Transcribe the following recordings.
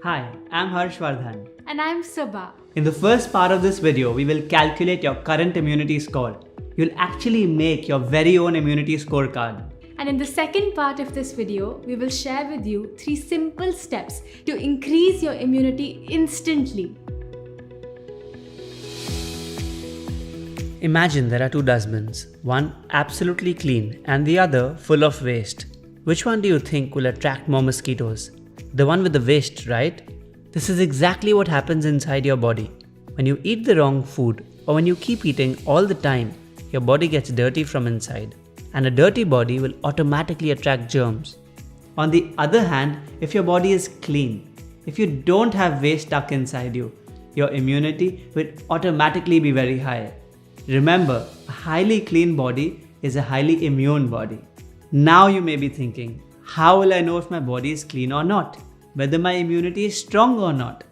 Hi, I'm Harshvardhan. And I'm Subha. In the first part of this video, we will calculate your current immunity score. You'll actually make your very own immunity scorecard. And in the second part of this video, we will share with you 3 simple steps to increase your immunity instantly. Imagine there are two dustbins, one absolutely clean and the other full of waste. Which one do you think will attract more mosquitoes? The one with the waste, right? This is exactly what happens inside your body. When you eat the wrong food or when you keep eating all the time, your body gets dirty from inside. And a dirty body will automatically attract germs. On the other hand, if your body is clean, if you don't have waste stuck inside you, your immunity will automatically be very high. Remember, a highly clean body is a highly immune body. Now you may be thinking, how will I know if my body is clean or not? Whether my immunity is strong or not?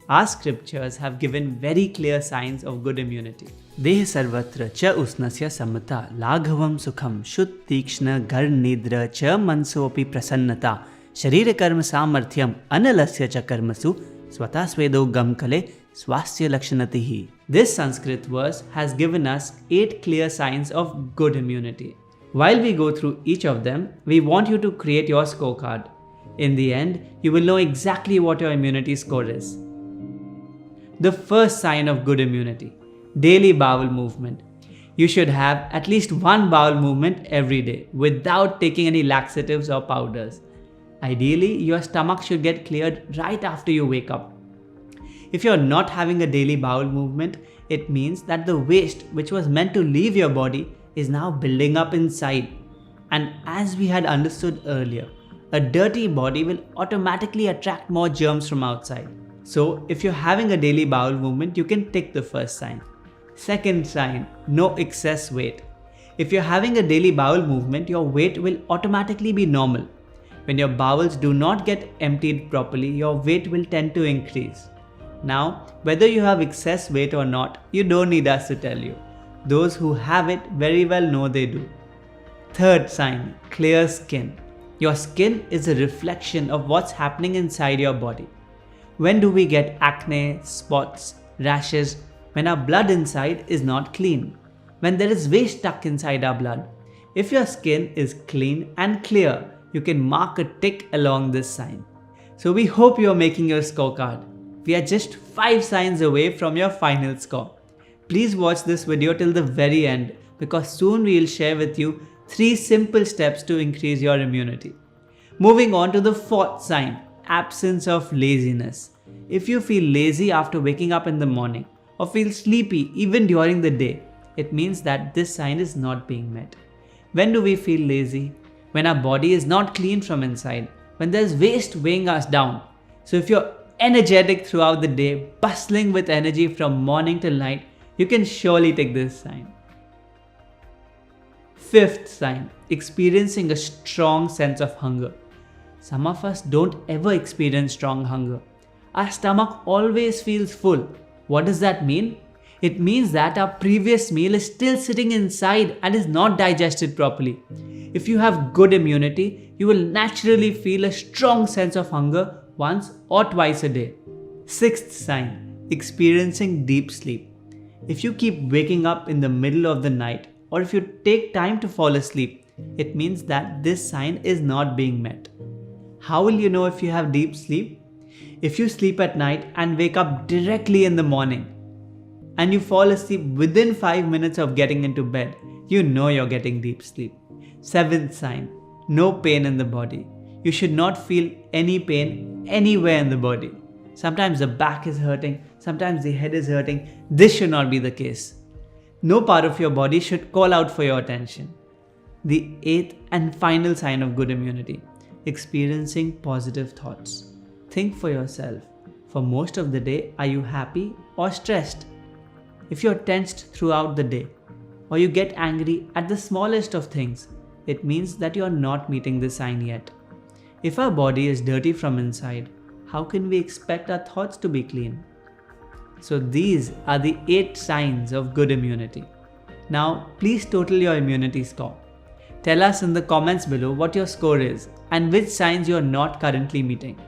Our scriptures have given very clear signs of good immunity. Deh sarvatra cha usnasya samata laghavam sukham shud tikshna gar nidra cha mansopi prasannata sharira karma samarthyam analasya cha karmasu swata svedo gamkale swasya lakshanatihi. This Sanskrit verse has given us 8 clear signs of good immunity. While we go through each of them, we want you to create your scorecard. In the end, you will know exactly what your immunity score is. The first sign of good immunity: daily bowel movement. You should have at least one bowel movement every day without taking any laxatives or powders. Ideally, your stomach should get cleared right after you wake up. If you're not having a daily bowel movement, it means that the waste which was meant to leave your body is now building up inside. And as we had understood earlier, a dirty body will automatically attract more germs from outside. So if you're having a daily bowel movement, you can tick the first sign. Second sign, no excess weight. If you're having a daily bowel movement, your weight will automatically be normal. When your bowels do not get emptied properly, your weight will tend to increase. Now, whether you have excess weight or not, you don't need us to tell you. Those who have it very well know they do. Third sign, clear skin. Your skin is a reflection of what's happening inside your body. When do we get acne, spots, rashes? When our blood inside is not clean. When there is waste stuck inside our blood. If your skin is clean and clear, you can mark a tick along this sign. So we hope you are making your scorecard. We are just 5 signs away from your final score. Please watch this video till the very end because soon we will share with you 3 simple steps to increase your immunity. Moving on to the fourth sign, absence of laziness. If you feel lazy after waking up in the morning or feel sleepy even during the day, it means that this sign is not being met. When do we feel lazy? When our body is not clean from inside, when there's waste weighing us down. So if you're energetic throughout the day, bustling with energy from morning till night, you can surely take this sign. Fifth sign, experiencing a strong sense of hunger. Some of us don't ever experience strong hunger. Our stomach always feels full. What does that mean? It means that our previous meal is still sitting inside and is not digested properly. If you have good immunity, you will naturally feel a strong sense of hunger once or twice a day. Sixth sign, experiencing deep sleep. If you keep waking up in the middle of the night or if you take time to fall asleep, it means that this sign is not being met. How will you know if you have deep sleep? If you sleep at night and wake up directly in the morning and you fall asleep within 5 minutes of getting into bed, you know you're getting deep sleep. Seventh sign, no pain in the body. You should not feel any pain anywhere in the body. Sometimes the back is hurting, sometimes the head is hurting. This should not be the case. No part of your body should call out for your attention. The eighth and final sign of good immunity, experiencing positive thoughts. Think for yourself. For most of the day, are you happy or stressed? If you're tensed throughout the day, or you get angry at the smallest of things, it means that you're not meeting this sign yet. If our body is dirty from inside, how can we expect our thoughts to be clean? So these are the 8 signs of good immunity. Now, please total your immunity score. Tell us in the comments below what your score is and which signs you are not currently meeting.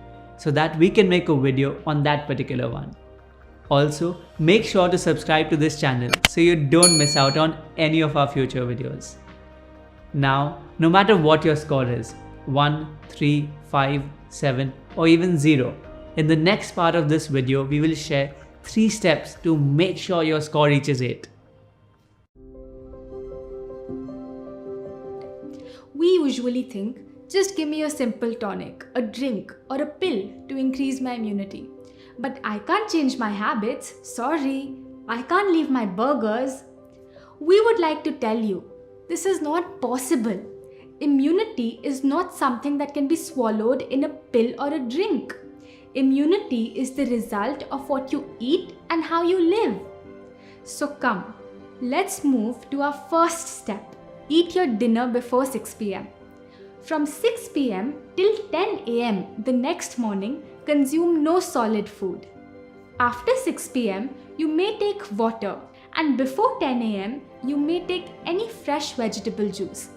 so that we can make a video on that particular one. Also, make sure to subscribe to this channel so you don't miss out on any of our future videos. Now, no matter what your score is, 1, 3, 5, 7 or even 0, in the next part of this video, we will share 3 steps to make sure your score reaches 8. We usually think, just give me a simple tonic, a drink or a pill to increase my immunity. But I can't change my habits, sorry, I can't leave my burgers. We would like to tell you, this is not possible. Immunity is not something that can be swallowed in a pill or a drink. Immunity is the result of what you eat and how you live. So come, let's move to our first step. Eat your dinner before 6 p.m. From 6 p.m. till 10 a.m. the next morning, consume no solid food. After 6 p.m., you may take water, and before 10 a.m., you may take any fresh vegetable juice.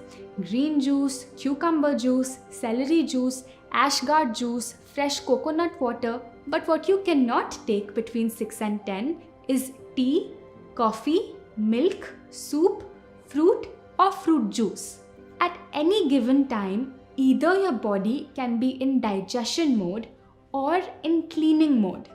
Green juice, cucumber juice, celery juice, ashgard juice, fresh coconut water. But what you cannot take between 6 and 10 is tea, coffee, milk, soup, fruit or fruit juice. At any given time, either your body can be in digestion mode or in cleaning mode.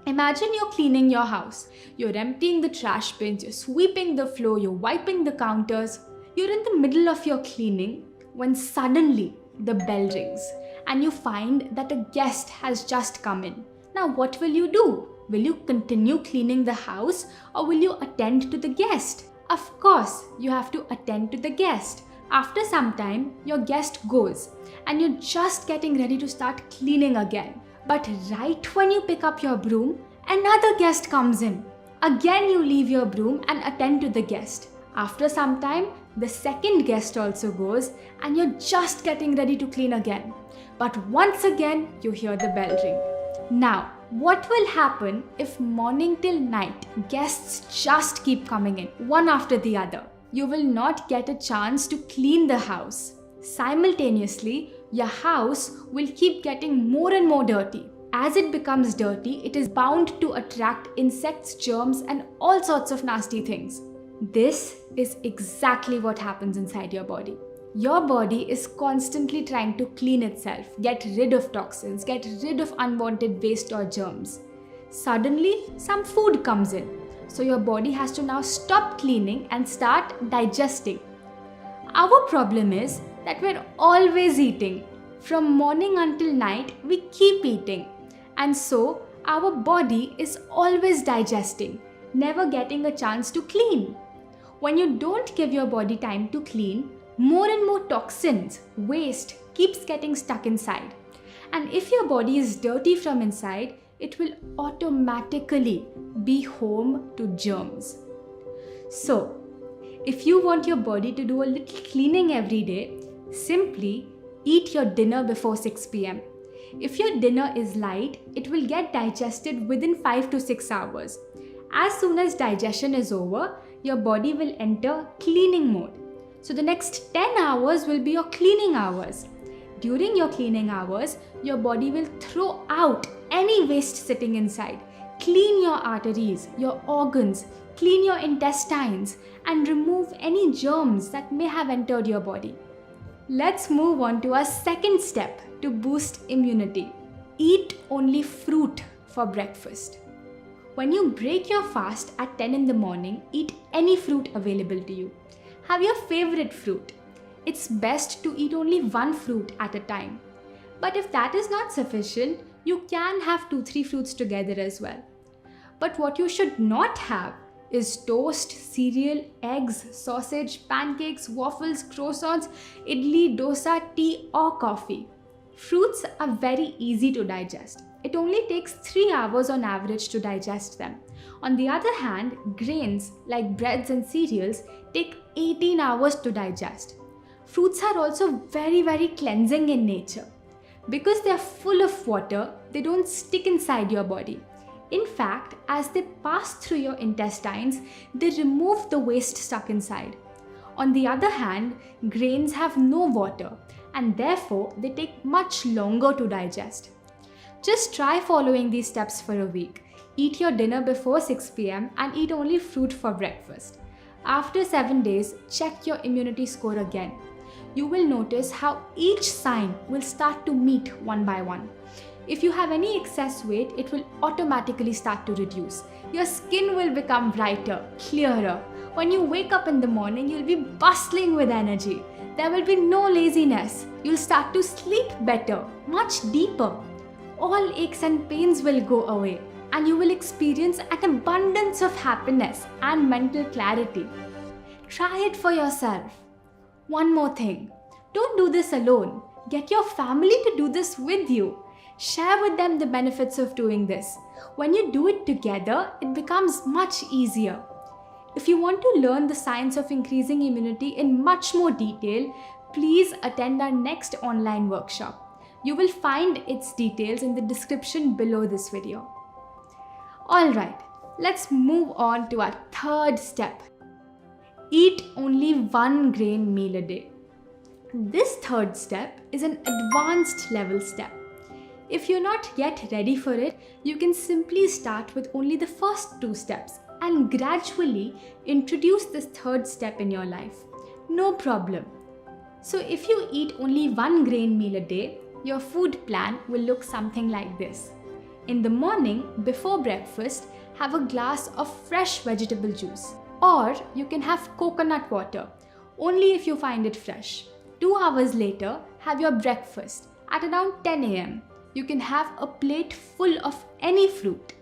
Imagine you're cleaning your house. You're emptying the trash bins, you're sweeping the floor, you're wiping the counters. You're in the middle of your cleaning when suddenly the bell rings and you find that a guest has just come in. Now what will you do? Will you continue cleaning the house or will you attend to the guest? Of course, you have to attend to the guest. After some time, your guest goes and you're just getting ready to start cleaning again. But right when you pick up your broom, another guest comes in. Again, you leave your broom and attend to the guest. After some time, the second guest also goes and you're just getting ready to clean again. But once again, you hear the bell ring. Now, what will happen if morning till night guests just keep coming in, one after the other? You will not get a chance to clean the house. Simultaneously, your house will keep getting more and more dirty. As it becomes dirty, it is bound to attract insects, germs, and all sorts of nasty things. This is exactly what happens inside your body. Your body is constantly trying to clean itself, get rid of toxins, get rid of unwanted waste or germs. Suddenly, some food comes in. So your body has to now stop cleaning and start digesting. Our problem is that we're always eating. From morning until night, we keep eating. And so our body is always digesting, never getting a chance to clean. When you don't give your body time to clean, more and more toxins, waste keeps getting stuck inside. And if your body is dirty from inside, it will automatically be home to germs. So, if you want your body to do a little cleaning every day, simply eat your dinner before 6 p.m. If your dinner is light, it will get digested within 5 to 6 hours. As soon as digestion is over, your body will enter cleaning mode. So the next 10 hours will be your cleaning hours. During your cleaning hours, your body will throw out any waste sitting inside. Clean your arteries, your organs, clean your intestines, and remove any germs that may have entered your body. Let's move on to our second step to boost immunity. Eat only fruit for breakfast. When you break your fast at 10 in the morning, eat any fruit available to you. Have your favorite fruit. It's best to eat only one fruit at a time. But if that is not sufficient, you can have 2-3 fruits together as well. But what you should not have is toast, cereal, eggs, sausage, pancakes, waffles, croissants, idli, dosa, tea or coffee. Fruits are very easy to digest. It only takes 3 hours on average to digest them. On the other hand, grains like breads and cereals take 18 hours to digest. Fruits are also very cleansing in nature. Because they are full of water, they don't stick inside your body. In fact, as they pass through your intestines, they remove the waste stuck inside. On the other hand, grains have no water and therefore they take much longer to digest. Just try following these steps for a week. Eat your dinner before 6 pm and eat only fruit for breakfast. After 7 days, check your immunity score again. You will notice how each sign will start to meet one by one. If you have any excess weight, it will automatically start to reduce. Your skin will become brighter, clearer. When you wake up in the morning, you'll be bustling with energy. There will be no laziness. You'll start to sleep better, much deeper. All aches and pains will go away, and you will experience an abundance of happiness and mental clarity. Try it for yourself. One more thing, don't do this alone. Get your family to do this with you. Share with them the benefits of doing this. When you do it together, it becomes much easier. If you want to learn the science of increasing immunity in much more detail, please attend our next online workshop. You will find its details in the description below this video. Alright, let's move on to our third step. Eat only 1 grain meal a day. This third step is an advanced level step. If you're not yet ready for it, you can simply start with only the first 2 steps and gradually introduce this third step in your life. No problem. So if you eat only 1 grain meal a day, your food plan will look something like this. In the morning, before breakfast, have a glass of fresh vegetable juice. Or you can have coconut water, only if you find it fresh. 2 hours later, have your breakfast. At around 10 am, you can have a plate full of any fruit.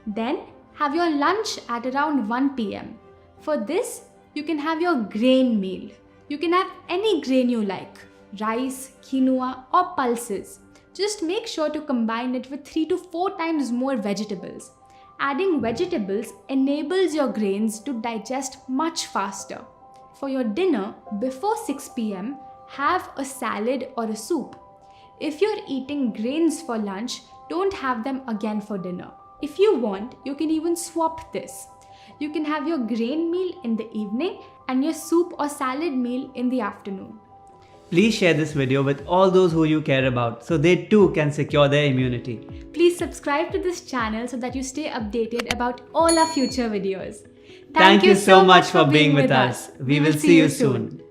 Then, have your lunch at around 1 pm. For this, you can have your grain meal. You can have any grain you like, rice, quinoa or pulses. Just make sure to combine it with 3 to 4 times more vegetables. Adding vegetables enables your grains to digest much faster. For your dinner, before 6 pm, have a salad or a soup. If you're eating grains for lunch, don't have them again for dinner. If you want, you can even swap this. You can have your grain meal in the evening and your soup or salad meal in the afternoon. Please share this video with all those who you care about so they too can secure their immunity. Please subscribe to this channel so that you stay updated about all our future videos. Thank you so much for being with us. We will see you soon.